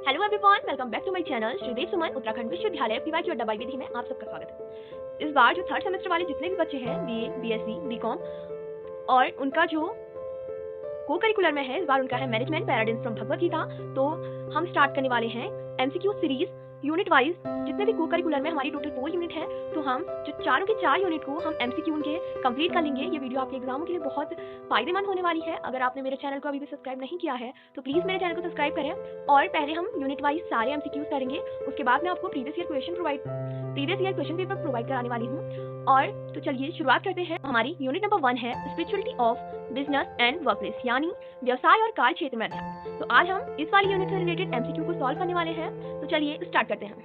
Hello everyone, welcome back to my channel Shridev Suman Uttarakhand विश्वविद्यालय PYQ अड्डा by विधि में आप सबका स्वागत है। इस बार जो थर्ड सेमेस्टर वाले जितने भी बच्चे हैं बीए, बीएससी, बीकॉम और उनका जो को करिकुलर में है, इस बार उनका है management paradigms from Bhagavad Gita. तो हम स्टार्ट करने वाले हैं एमसीक्यू सीरीज यूनिट वाइज। जितने भी को करिकुलर में हमारी टोटल 4 यूनिट है, तो हम जो चारों के 4 यूनिट को हम एमसीक्यू उनके कंप्लीट कर लेंगे। ये वीडियो आपके एग्जाम के लिए बहुत फायदेमंद होने वाली है। अगर आपने मेरे चैनल को अभी भी सब्सक्राइब नहीं किया है तो प्लीज मेरे चैनल को सब्सक्राइब करें। और पहले हम यूनिट वाइज सारे एमसीक्यूज करेंगे, उसके बाद मैं आपको previous year question paper provide कराने वाली हूँ। और तो चलिए शुरुआत करते हैं। हमारी यूनिट नंबर 1 है spirituality of business and workplace, यानी व्यवसाय और कार्य क्षेत्र में अध्ययन। तो आज हम इस वाली यूनिट से रिलेटेड एमसीक्यू को सॉल्व करने वाले हैं। तो चलिए स्टार्ट करते हैं।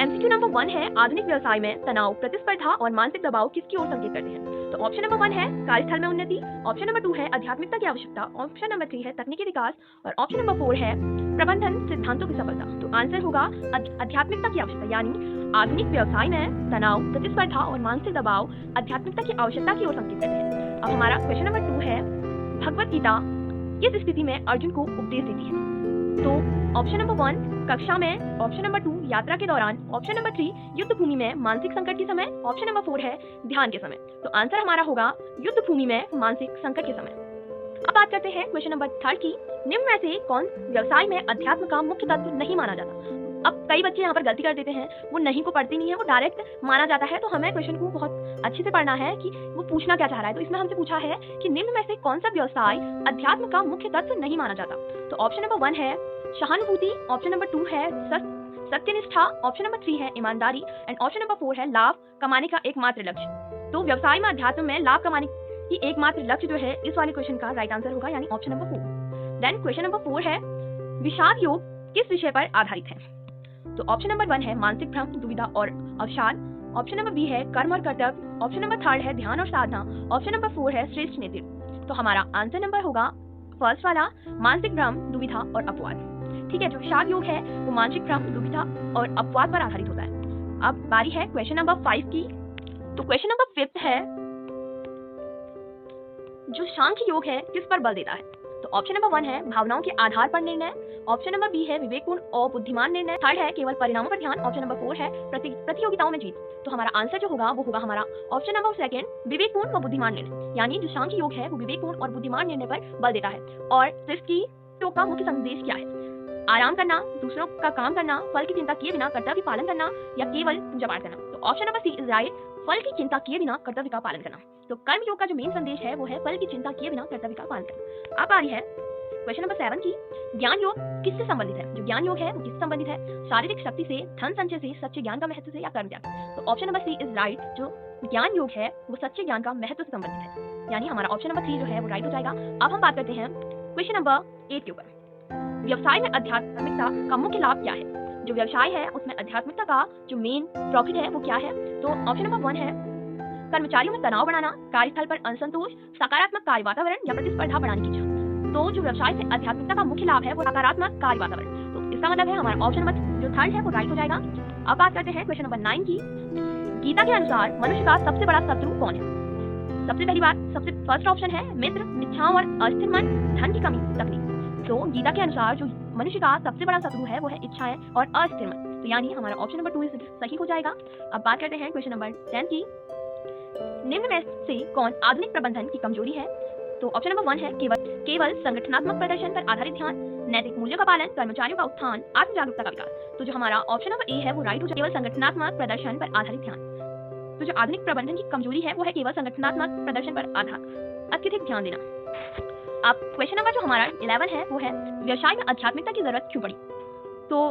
एमसीक्यू नंबर 1 है आधुनिक व्यवसाय में तनाव, प्रतिस्पर्धा और मानसिक दबाव किसकी ओर संकेत करते हैं। तो ऑप्शन नंबर 1 है कार्यस्थल में उन्नति, ऑप्शन नंबर 2 है आध्यात्मिकता की आवश्यकता, ऑप्शन नंबर 3 है तकनीकी विकास और ऑप्शन नंबर 4 है प्रबंधन सिद्धांतों की सफलता। तो आंसर होगा आध्यात्मिकता की आवश्यकता, यानी आधुनिक व्यवसाय में तनाव, प्रतिस्पर्धा और मानसिक दबाव आध्यात्मिकता की आवश्यकता की ओर संकेत करते हैं। अब हमारा क्वेश्चन नंबर 2 है भगवत गीता किस स्थिति में अर्जुन को उपदेश देती है। तो ऑप्शन नंबर 1 कक्षा में, ऑप्शन नंबर 2 यात्रा के दौरान, ऑप्शन नंबर 3 युद्ध भूमि में मानसिक संकट के समय, ऑप्शन नंबर 4 है ध्यान के समय। तो आंसर हमारा होगा युद्ध भूमि में मानसिक संकट के समय। अब बात करते हैं क्वेश्चन नंबर 3 की। निम्न में से कौन व्यवसाय में अध्यात्म का मुख्य तत्व नहीं माना जाता। अब कई बच्चे यहाँ पर गलती कर देते हैं, वो नहीं को पढ़ते नहीं है, वो डायरेक्ट माना जाता है। तो हमें क्वेश्चन को बहुत अच्छे से पढ़ना है कि वो पूछना क्या चाह रहा है। तो इसमें हमसे पूछा है कि निम्न में से कौन सा व्यवसाय अध्यात्म का मुख्य तत्व नहीं माना जाता। तो ऑप्शन नंबर 1 है सहानुभूति, ऑप्शन नंबर 2 है सत्यनिष्ठा, ऑप्शन नंबर 3 है ईमानदारी एंड ऑप्शन नंबर 4 है लाभ कमाने का एकमात्र लक्ष्य। तो व्यवसाय में अध्यात्म में लाभ कमाने की एकमात्र लक्ष्य जो है, इस वाले क्वेश्चन का राइट आंसर होगा, यानी option number 4। Then question number 4 है विषाद योग किस विषय पर आधारित है। तो ऑप्शन नंबर 1 है मानसिक भ्रम, दुविधा और अवसाद, ऑप्शन नंबर बी है कर्म और कर्तव्य, ऑप्शन नंबर 3 है ध्यान और साधना, ऑप्शन नंबर 4 है श्रेष्ठ नेतृत्व। तो हमारा आंसर नंबर होगा फर्स्ट वाला मानसिक भ्रम, दुविधा और अपवाद। ठीक है, जो विषाद योग है वो मानसिक भ्रम, दुविधा और अपवाद पर आधारित होता है। अब बारी है क्वेश्चन नंबर 5 की। तो क्वेश्चन नंबर 5 है जो सांख्य योग है किस पर बल देता है। तो ऑप्शन नंबर 1 है भावनाओं के आधार पर निर्णय, ऑप्शन नंबर बी है विवेकपूर्ण और बुद्धिमान निर्णय, थर्ड है केवल परिणामों पर ध्यान, ऑप्शन नंबर 4 है प्रतियोगिताओं में जीत। तो हमारा आंसर जो होगा वो होगा हमारा ऑप्शन नंबर 2 विवेकपूर्ण और बुद्धिमान निर्णय, यानी जो सांख्य योग है वो विवेकपूर्ण और बुद्धिमान निर्णय पर बल देता है। और इसकी योग का मुख्य संदेश क्या है। आराम करना, दूसरों का काम करना, फल की चिंता किए बिना कर्तव्य पालन करना या केवल पूजा पाठ करना। तो option number C is right, फल की चिंता किए बिना कर्तव्य का पालन करना। तो कर्म योग का जो मेन संदेश है वो है फल की चिंता किए बिना कर्तव्य का पालन करना। अब आ रही है क्वेश्चन नंबर 7 की। ज्ञान योग किससे संबंधित है। जो ज्ञान योग है वो किससे संबंधित है, शारीरिक शक्ति से, धन संचय से, सच्चे ज्ञान का महत्व से या कर्म ज्ञान। तो option number C is right, जो ज्ञान योग है वो सच्चे ज्ञान का महत्व से संबंधित है, यानी हमारा ऑप्शन नंबर 3 जो है वो राइट हो जाएगा। अब हम बात करते हैं क्वेश्चन नंबर 8 के ऊपर। व्यवसाय में आध्यात्मिकता का मुख्य लाभ क्या है। जो व्यवसाय है उसमें आध्यात्मिकता का जो मेन प्रॉफिट है वो क्या है। तो ऑप्शन नंबर 1 है कर्मचारियों में तनाव बढ़ाना, कार्यस्थल पर असंतोष, सकारात्मक कार्य वातावरण या प्रतिस्पर्धा बढ़ाने की चाह। तो जो व्यवसाय से आध्यात्मिकता का मुख्य लाभ है वो सकारात्मक कार्य वातावरण। तो इसका मतलब है हमारा ऑप्शन नंबर जो 3 है वो राइट हो जाएगा। अब बात करते हैं क्वेश्चन नंबर 9 की। गीता के अनुसार मनुष्य का सबसे बड़ा शत्रु कौन है। सबसे पहली बात, सबसे फर्स्ट ऑप्शन है मित्र, इच्छाओं और अस्थिर मन, धन की कमी, तकलीफ। तो गीता के अनुसार जो मनुष्य का सबसे बड़ा शत्रु है वो है इच्छाएं और अस्थिर मन। तो यानी हमारा ऑप्शन नंबर 2 सही हो जाएगा। अब बात करते हैं क्वेश्चन नंबर 10 की। निम्न में से कौन आधुनिक प्रबंधन की कमजोरी है। तो ऑप्शन नंबर 1 है केवल संगठनात्मक प्रदर्शन पर आधारित ध्यान, नैतिक मूल्यों का पालन, कर्मचारियों का उत्थान, आत्म जागरूकता का विकास। तो जो हमारा ऑप्शन नंबर ए है वो राइट हो जाएगा, केवल संगठनात्मक प्रदर्शन पर आधारित ध्यान। तो जो आधुनिक प्रबंधन की कमजोरी है वो है केवल संगठनात्मक प्रदर्शन पर अत्यधिक ध्यान देना। अब क्वेश्चन नंबर जो हमारा 11 है वो है व्यवसाय में आध्यात्मिकता की जरूरत क्यों पड़ी। तो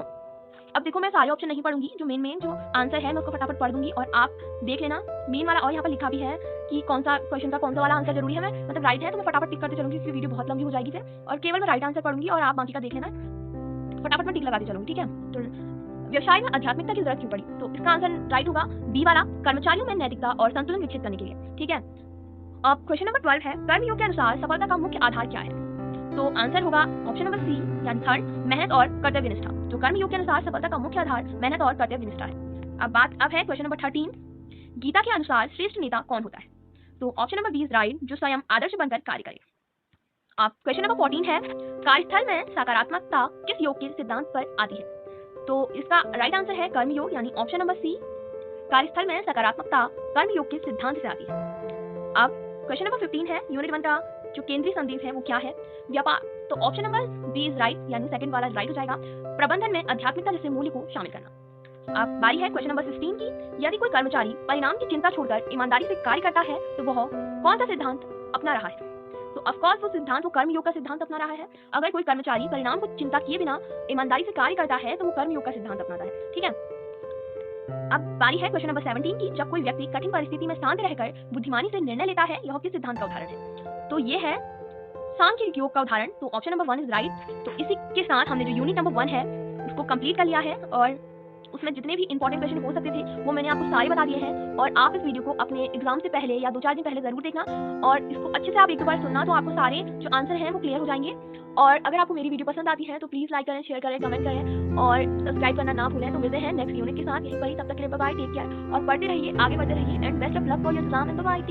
अब देखो मैं सारे ऑप्शन नहीं पढ़ूंगी, जो मेन जो आंसर है मैं उसको फटाफट पढ़ दूंगी और आप देख लेना मेन वाला। और यहाँ पर लिखा भी है कि कौन सा क्वेश्चन का कौन सा वाला आंसर जरूरी है, मैं मतलब राइट है तो मैं फटाफट टिक करते चलूंगी क्योंकि वीडियो बहुत लंबी हो जाएगी फिर। और केवल मैं राइट आंसर पढ़ूंगी और आप बाकी का देख लेना, फटाफट मैं टिक लगाते चलूंगी, ठीक है। तो व्यवसाय में आध्यात्मिकता की जरूरत क्यों पड़ी, तो इसका आंसर राइट होगा बी वाला, कर्मचारियों में नैतिकता और संतुलन विकसित करने के लिए, ठीक है। अब क्वेश्चन नंबर 12 है कर्मयोग के अनुसार सफलता का मुख्य आधार क्या है। तो आंसर होगा ऑप्शन नंबर सी, यानी 3 मेहनत और कर्तव्य निष्ठा। जो कर्मयोग के अनुसार सफलता का मुख्य आधार मेहनत और कर्तव्य निष्ठा है। अब है क्वेश्चन नंबर 13, गीता के अनुसार श्रेष्ठ नेता कौन होता है। तो option number B is right, जो स्वयं आदर्श बनकर कार्य करे। आप क्वेश्चन नंबर 14 है, कार्यस्थल में सकारात्मकता किस योग के सिद्धांत पर आती है? तो इसका राइट आंसर है कर्म योग यानी ऑप्शन नंबर सी। कार्यस्थल में सकारात्मकता कर्म योग के सिद्धांत से आती है। अब क्वेश्चन नंबर 15 है, यूनिट 1 का जो केंद्रीय संदेश है वो क्या है? व्यापार। तो option number B is right यानी सेकंड वाला राइट हो जाएगा। प्रबंधन में आध्यात्मिकता जैसे मूल्य को शामिल करना। अब बारी है क्वेश्चन नंबर 16 की, यदि कोई कर्मचारी परिणाम की चिंता छोड़कर ईमानदारी से कार्य करता है तो वह कौन सा सिद्धांत अपना रहा है? तो ऑफ कोर्स वो सिद्धांत वो कर्म योग का सिद्धांत अपना रहा है। अगर कोई कर्मचारी परिणाम को चिंता किए बिना ईमानदारी से कार्य करता है तो वो कर्म योग का सिद्धांत अपनाता है। ठीक है, अब बारी है क्वेश्चन नंबर 17 की, जब कोई व्यक्ति कठिन परिस्थिति में शांत रहकर बुद्धिमानी से निर्णय लेता है, यह किस सिद्धांत का उदाहरण है? तो ये है सांख्यिक योग का उदाहरण। तो ऑप्शन नंबर 1 इज राइट। तो इसी के साथ हमने जो यूनिट नंबर 1 है उसको कंप्लीट कर लिया है और उसमें जितने भी इंपॉर्टेंट क्वेश्चन हो सकते थे वो मैंने आपको सारे बता दिए हैं। और आप इस वीडियो को अपने एग्जाम से पहले या 2-4 दिन पहले जरूर देखना और इसको अच्छे से आप एक दो बार सुनना, तो आपको सारे जो आंसर हैं वो क्लियर हो जाएंगे। और अगर आपको मेरी वीडियो पसंद आती है तो प्लीज लाइक करें, शेयर करें, कमेंट करें और सब्सक्राइब करना ना भूलें। तो मिलते हैं नेक्स्ट यूनिट के साथ यहीं पर ही, तब तक के लिए बाय बाय, टेक केयर और पढ़ते रहिए, आगे बढ़ते रहिए and best of luck for your exam and bye.